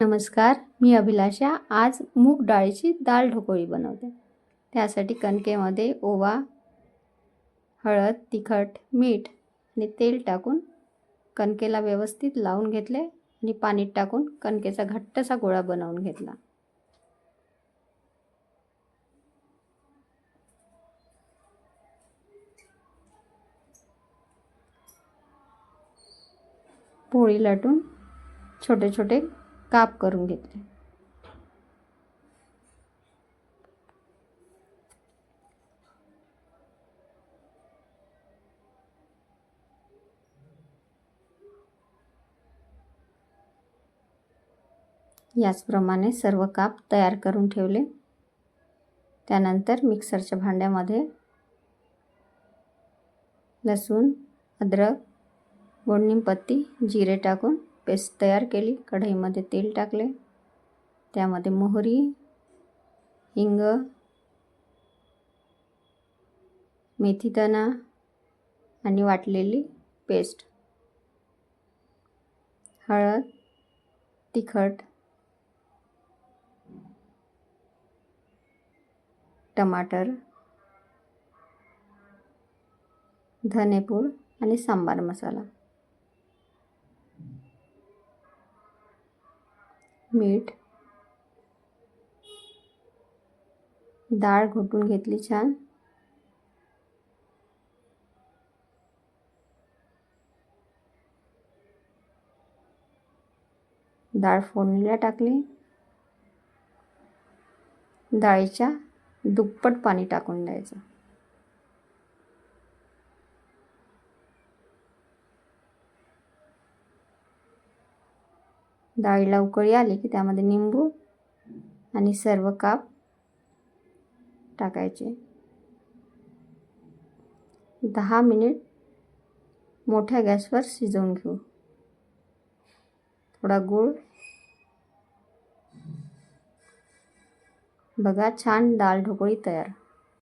नमस्कार, मी अभिलाषा। आज मूग डाळीची दाल ढोकळी बनवते। त्यासाठी कणकेमध्ये ओवा, हळद, तिखट, मीठ आणि तेल टाकून कणकेला व्यवस्थित लावून घेतले आणि पाणी टाकून कणकेचा घट्टसा गोळा बनवून घेतला। पोळी लाटून छोटे छोटे काप करून घेतले। याचप्रमाणे सर्व काप तयार करून ठेवले। त्यानंतर मिक्सरच्या भांड्यामध्ये लसूण, अद्रक, गोड निमपत्ती, जिरे टाकून पेस्ट तयार केली। कढईमध्ये तेल टाकले, त्यामध्ये मोहरी, हिंग, मेथीदाणा आणि वाटलेली पेस्ट, हळद, तिखट, टमाटर, धनेपूड आणि सांबार मसाला, मीठ, डाळ घोटून घेतली छान, डाळ फोडणीला टाकली। डाळीच्या दुप्पट पाणी टाकून द्यायचं। डाळीला उकळी आली की त्यामध्ये निंबू आणि सर्व काप टाकायचे। 10 मिनिट मोठ्या गॅसवर शिजवून घेऊ। थोडा गूळ, बघा छान डाळ ढोकळी तयार।